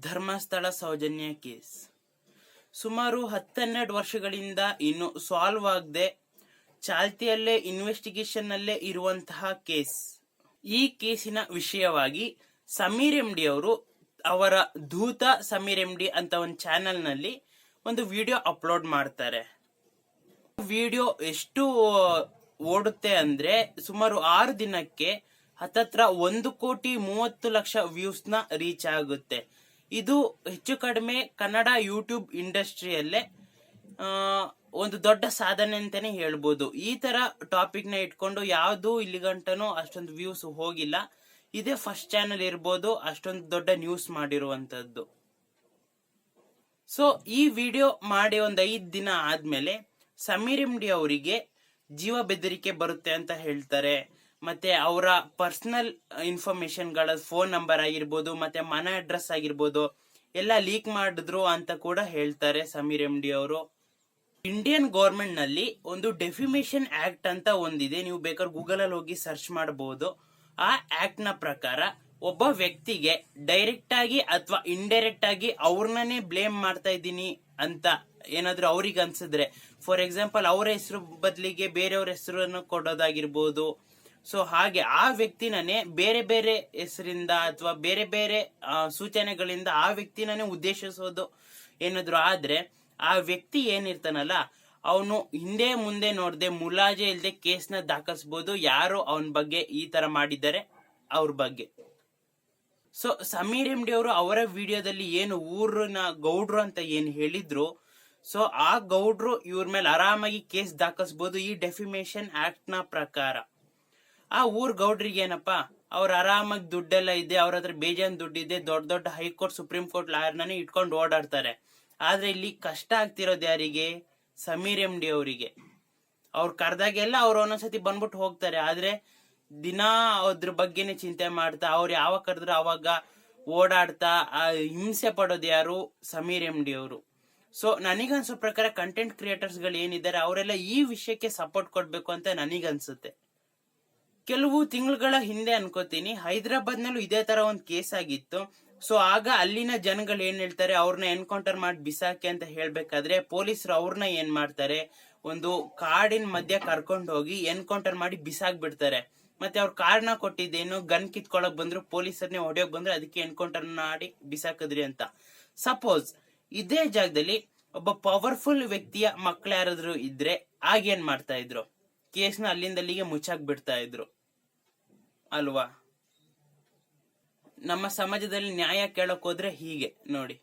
Dharmasthala Soujanya case ಸುಮಾರು 10-12 ವರ್ಷಗಳಿಂದ ಇನ್ನು ಸಾಲ್ವ್ ಆಗದೆ ಚಾಲ್ತಿಯಲ್ಲೇ ಇನ್ವೆಸ್ಟಿಗೇಷನ್ ನಲ್ಲೇ ಇರುವಂತಹ ಕೇಸ್. ಈ ಕೇಸಿನ ವಿಷಯವಾಗಿ ಸಮೀರ್ ಎಂ ಡಿ ಅವರು ಅವರ ಧೂತ ಸಮೀರ್ ಎಂ ಡಿ ಅಂತ ಒಂದು ಚಾನೆಲ್ ನಲ್ಲಿ ಒಂದು ವಿಡಿಯೋ ಅಪ್ಲೋಡ್ ಮಾಡ್ತಾರೆ. ವಿಡಿಯೋ ಎಷ್ಟು ಓಡುತ್ತೆ ಅಂದ್ರೆ ಸುಮಾರು 6 ದಿನಕ್ಕೆ ಹತ್ತತ್ರ 1,30,00,000 ವ್ಯೂಸ್ ನ ರೀಚ್ ಆಗುತ್ತೆ. ಇದು ಹೆಚ್ಚು ಕಡಿಮೆ ಕನ್ನಡ ಯೂಟ್ಯೂಬ್ ಇಂಡಸ್ಟ್ರಿಯಲ್ಲೇ ಒಂದು ದೊಡ್ಡ ಸಾಧನೆ ಅಂತಾನೆ ಹೇಳ್ಬೋದು. ಈ ತರ ಟಾಪಿಕ್ ನ ಇಟ್ಕೊಂಡು ಯಾವ್ದು ಇಲ್ಲಿ ಗಂಟನೂ ಅಷ್ಟೊಂದು ವ್ಯೂಸ್ ಹೋಗಿಲ್ಲ. ಇದೇ ಫಸ್ಟ್ ಚಾನೆಲ್ ಇರ್ಬೋದು ಅಷ್ಟೊಂದು ದೊಡ್ಡ ನ್ಯೂಸ್ ಮಾಡಿರುವಂತದ್ದು. ಸೊ ಈ ವಿಡಿಯೋ ಮಾಡಿ ಒಂದು 5 ದಿನ ಆದ್ಮೇಲೆ ಸಮೀರ್ ಎಂ ಡಿ ಅವರಿಗೆ ಜೀವ ಬೆದರಿಕೆ ಬರುತ್ತೆ ಅಂತ ಹೇಳ್ತಾರೆ. ಮತ್ತೆ ಅವರ ಪರ್ಸನಲ್ ಇನ್ಫಾರ್ಮೇಶನ್ ಗಳ ಫೋನ್ ನಂಬರ್ ಆಗಿರ್ಬೋದು ಮತ್ತೆ ಮನೆ ಅಡ್ರೆಸ್ ಆಗಿರ್ಬೋದು ಎಲ್ಲ ಲೀಕ್ ಮಾಡಿದ್ರು ಅಂತ ಕೂಡ ಹೇಳ್ತಾರೆ ಸಮೀರ್ ಎಂ ಡಿ ಅವರು. ಇಂಡಿಯನ್ ಗೌರ್ಮೆಂಟ್ ನಲ್ಲಿ ಒಂದು ಡೆಫಿಮೇಷನ್ ಆಕ್ಟ್ ಅಂತ ಒಂದಿದೆ, ನೀವು ಬೇಕಾದ್ರೆ ಗೂಗಲ್ ಅಲ್ಲಿ ಹೋಗಿ ಸರ್ಚ್ ಮಾಡಬಹುದು. ಆ ಆಕ್ಟ್ ನ ಪ್ರಕಾರ ಒಬ್ಬ ವ್ಯಕ್ತಿಗೆ ಡೈರೆಕ್ಟ್ ಆಗಿ ಅಥವಾ ಇಂಡೈರೆಕ್ಟ್ ಆಗಿ ಅವ್ರನ್ನೇ ಬ್ಲೇಮ್ ಮಾಡ್ತಾ ಇದ್ದೀನಿ ಅಂತ ಏನಾದ್ರೂ ಅವ್ರಿಗೆ ಅನ್ಸಿದ್ರೆ, ಫಾರ್ ಎಕ್ಸಾಂಪಲ್ ಅವರ ಹೆಸರು ಬದಲಿಗೆ ಬೇರೆಯವ್ರ ಹೆಸರನ್ನು ಕೊಡೋದಾಗಿರ್ಬೋದು. ಸೊ ಹಾಗೆ ಆ ವ್ಯಕ್ತಿನೇ ಬೇರೆ ಬೇರೆ ಹೆಸರಿಂದ ಅಥವಾ ಬೇರೆ ಬೇರೆ ಸೂಚನೆಗಳಿಂದ ಆ ವ್ಯಕ್ತಿನೇ ಉದ್ದೇಶಿಸೋದು ಏನಾದ್ರು ಆದ್ರೆ ಆ ವ್ಯಕ್ತಿ ಏನಿರ್ತಾನಲ್ಲ ಅವನು ಹಿಂದೆ ಮುಂದೆ ನೋಡದೆ ಮುಲಾಜೆ ಇಲ್ಲದೆ ಕೇಸ್ನ ದಾಖಲಿಸಬಹುದು, ಯಾರು ಅವನ ಬಗ್ಗೆ ಈ ತರ ಮಾಡಿದ್ದಾರೆ ಅವ್ರ ಬಗ್ಗೆ. ಸೊ ಸಮೀರ್ ಎಂ ಡಿ ಅವರು ಅವರ ವಿಡಿಯೋದಲ್ಲಿ ಏನು ಊರಿನ ಗೌಡ್ರು ಅಂತ ಏನ್ ಹೇಳಿದ್ರು, ಸೊ ಆ ಗೌಡ್ರು ಇವ್ರ ಮೇಲೆ ಆರಾಮಾಗಿ ಕೇಸ್ ದಾಖಲಿಸಬಹುದು ಈ ಡೆಫಿಮೇಷನ್ ಆಕ್ಟ್ ನ ಪ್ರಕಾರ. ಆ ಊರ್ ಗೌಡ್ರಿಗೆ ಏನಪ್ಪಾ, ಅವ್ರ ಆರಾಮಾಗಿ ದುಡ್ಡೆಲ್ಲ ಇದೆ, ಅವ್ರ ಹತ್ರ ಬೇಜಾನ್ ದುಡ್ಡಿದೆ, ದೊಡ್ಡ ದೊಡ್ಡ ಹೈಕೋರ್ಟ್ ಸುಪ್ರೀಂ ಕೋರ್ಟ್ ಲಾಯರ್ನೇ ಇಟ್ಕೊಂಡು ಓಡಾಡ್ತಾರೆ. ಆದ್ರೆ ಇಲ್ಲಿ ಕಷ್ಟ ಆಗ್ತಿರೋದು ಯಾರಿಗೆ? ಸಮೀರ್ ಎಂ ಡಿ ಅವರಿಗೆ. ಅವ್ರು ಕರ್ದಾಗೆಲ್ಲ ಅವ್ರು ಒಂದೊಂದ್ಸತಿ ಬಂದ್ಬಿಟ್ಟು ಹೋಗ್ತಾರೆ, ಆದ್ರೆ ದಿನಾ ಅದ್ರ ಬಗ್ಗೆನೆ ಚಿಂತೆ ಮಾಡ್ತಾ ಅವ್ರು ಯಾವಾಗ ಕರೆದ್ರು ಅವಾಗ ಓಡಾಡ್ತಾ ಹಿಂಸೆ ಪಡೋದು ಯಾರು? ಸಮೀರ್ ಎಂ ಡಿ ಅವರು. ಸೊ ನನಗನ್ಸೋ ಪ್ರಕಾರ ಕಂಟೆಂಟ್ ಕ್ರಿಯೇಟರ್ಸ್ ಗಳು ಏನಿದ್ದಾರೆ ಅವರೆಲ್ಲ ಈ ವಿಷಯಕ್ಕೆ ಸಪೋರ್ಟ್ ಕೊಡ್ಬೇಕು ಅಂತ ನನಗನ್ಸುತ್ತೆ. ಕೆಲವು ತಿಂಗಳುಗಳ ಹಿಂದೆ ಅನ್ಕೋತೀನಿ ಹೈದರಾಬಾದ್ ನಲ್ಲೂ ಇದೇ ತರ ಒಂದು ಕೇಸ್ ಆಗಿತ್ತು. ಸೊ ಆಗ ಅಲ್ಲಿನ ಜನಗಳು ಏನ್ ಹೇಳ್ತಾರೆ, ಅವ್ರನ್ನ ಎನ್ಕೌಂಟರ್ ಮಾಡಿ ಬಿಸಾಕಿ ಅಂತ ಹೇಳ್ಬೇಕಾದ್ರೆ ಪೊಲೀಸರು ಅವ್ರನ್ನ ಏನ್ ಮಾಡ್ತಾರೆ, ಒಂದು ಕಾಡಿನ ಮಧ್ಯ ಕರ್ಕೊಂಡು ಹೋಗಿ ಎನ್ಕೌಂಟರ್ ಮಾಡಿ ಬಿಸಾಕ್ ಬಿಡ್ತಾರೆ. ಮತ್ತೆ ಅವ್ರ ಕಾರಣ ಕೊಟ್ಟಿದ್ದೇನು, ಗನ್ ಕಿತ್ಕೊಳಕ್ ಬಂದ್ರು, ಪೊಲೀಸರ್ನೇ ಹೊಡೆಯೋಕ್ ಬಂದ್ರು, ಅದಕ್ಕೆ ಎನ್ಕೌಂಟರ್ ಮಾಡಿ ಬಿಸಾಕಿದ್ರಿ ಅಂತ. ಸಪೋಸ್ ಇದೇ ಜಾಗದಲ್ಲಿ ಒಬ್ಬ ಪವರ್ಫುಲ್ ವ್ಯಕ್ತಿಯ ಮಕ್ಳು ಯಾರಾದ್ರೂ ಇದ್ರೆ ಆಗೇನ್ ಮಾಡ್ತಾ ಇದ್ರು? ಕೇಸ್ನ ಅಲ್ಲಿಂದ ಅಲ್ಲಿಗೆ ಮುಚ್ಚಾಕ್ ಬಿಡ್ತಾ ಇದ್ರು ಅಲ್ವಾ? ನಮ್ಮ ಸಮಾಜದಲ್ಲಿ ನ್ಯಾಯ ಕೇಳಕ್ ಹೋದ್ರೆ ಹೀಗೆ ನೋಡಿ.